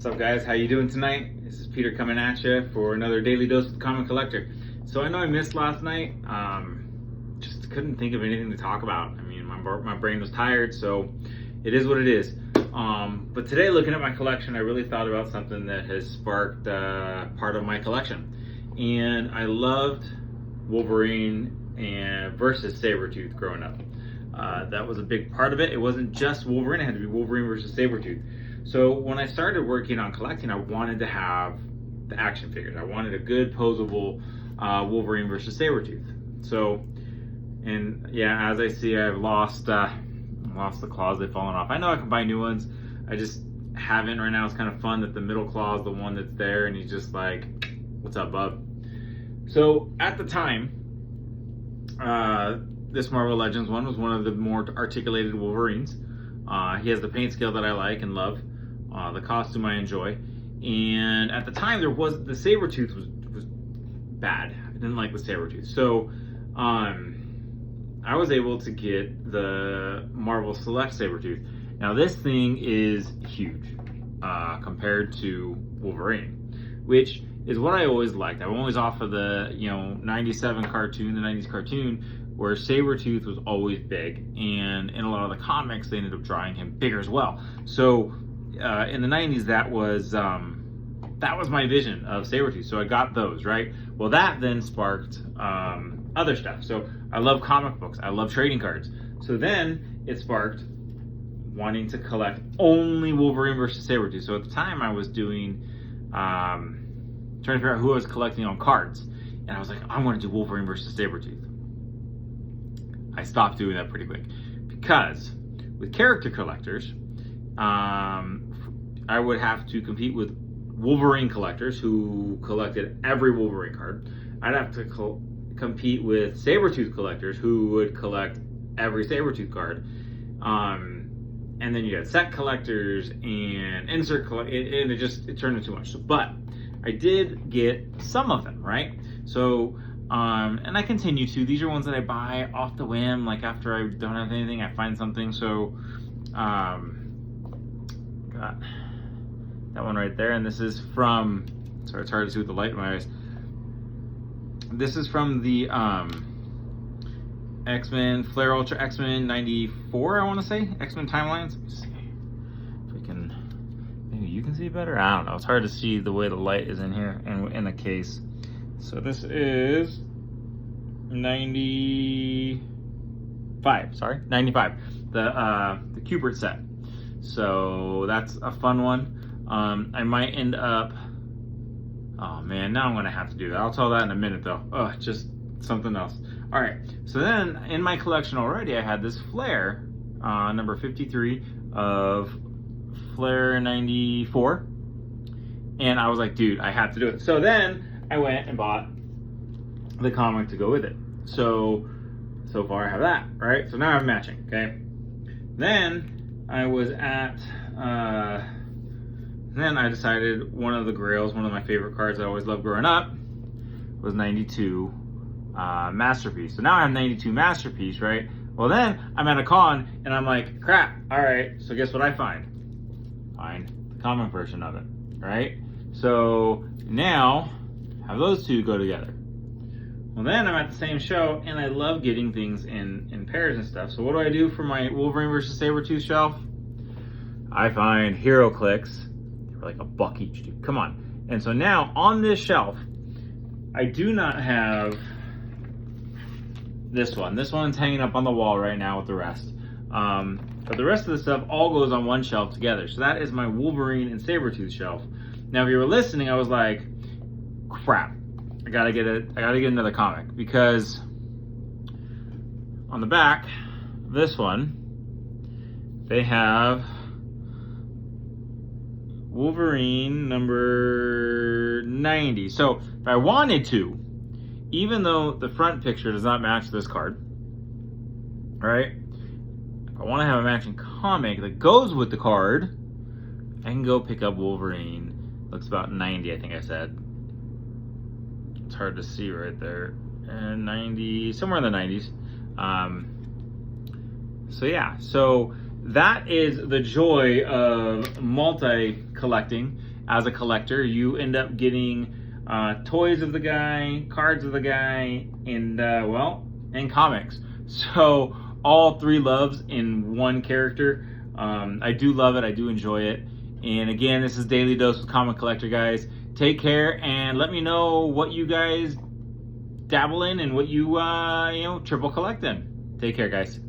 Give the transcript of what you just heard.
What's up, guys? How you doing tonight? This is Peter coming at you for another daily dose of the Comic Collector. So I know I missed last night. Just couldn't think of anything to talk about. I mean, my brain was tired, so it is what it is. But today, looking at my collection, I really thought about something that has sparked part of my collection. And I loved Wolverine and versus Sabertooth growing up. That was a big part of it. It wasn't just Wolverine, it had to be Wolverine versus Sabertooth. So when I started working on collecting, I wanted to have the action figures. I wanted a good posable Wolverine versus Sabertooth. So, and yeah, as I see, I've lost the claws. They've fallen off. I know I can buy new ones. I just haven't right now. It's kind of fun that the middle claw is the one that's there, and he's just like, "What's up, bub?" So at the time, this Marvel Legends one was one of the more articulated Wolverines. He has the paint scale that I like and love. The costume I enjoy. And at the time, the Sabertooth was bad. I didn't like the Sabertooth. So I was able to get the Marvel Select Sabertooth. Now this thing is huge compared to Wolverine, which is what I always liked. I'm always off of the 97 cartoon, the 90s cartoon, where Sabertooth was always big, and in a lot of the comics they ended up drawing him bigger as well. So in the 90s, that was my vision of Sabertooth. So I got those, right? Well, that then sparked other stuff. So I love comic books, I love trading cards. So then it sparked wanting to collect only Wolverine versus Sabertooth. So at the time I was doing trying to figure out who I was collecting on cards, and I was like, I'm going to do Wolverine versus Sabertooth. I stopped doing that pretty quick because with character collectors, I would have to compete with Wolverine collectors who collected every Wolverine card. I'd have to compete with Sabertooth collectors who would collect every Sabertooth card. And then you had set collectors and insert collectors, and it turned into too much. But I did get some of them, right? So, and I continue to. These are ones that I buy off the whim, like after I don't have anything, I find something. So, got that one right there, and this is from, sorry, it's hard to see with the light in my eyes. This is from the X-Men, Flare Ultra X-Men 94, I want to say, X-Men Timelines. Let me see if we can, maybe you can see better? I don't know, it's hard to see the way the light is in here and in the case. So this is 95, the Cubert set. So that's a fun one. I might end up, oh man, now I'm gonna have to do that. I'll tell that in a minute though. Oh, just something else. All right, so then in my collection already, I had this Flare, number 53 of Flare 94. And I was like, dude, I have to do it. So then I went and bought the comic to go with it. So far I have that, right? So now I'm matching, okay? Then I was at, then I decided one of the grails, one of my favorite cards I always loved growing up, was 92 Masterpiece. So now I have 92 Masterpiece, right? Well, then I'm at a con and I'm like, crap, all right, so guess what I find? Find the comic version of it, right? So now have those two go together. Well, then I'm at the same show and I love getting things in pairs and stuff. So what do I do for my Wolverine versus Sabertooth shelf? I find Hero Clicks. They were like $1 each, dude. Come on. And so now on this shelf, I do not have this one. This one's hanging up on the wall right now with the rest. But the rest of the stuff all goes on one shelf together. So that is my Wolverine and Sabertooth shelf. Now, if you were listening, I was like, crap, I gotta get another comic, because on the back, this one, they have Wolverine number 90. So if I wanted to, even though the front picture does not match this card, right? If I want to have a matching comic that goes with the card, I can go pick up Wolverine. Looks about 90, I think I said. It's hard to see right there. And 90, somewhere in the 90s. So yeah, so that is the joy of multi-collecting as a collector, you end up getting toys of the guy, cards of the guy, and and comics. So all three loves in one character. I do love it. I do enjoy it. And again, this is Daily Dose with Comic Collector, guys. Take care, and let me know what you guys dabble in and what you triple collect in. Take care, guys.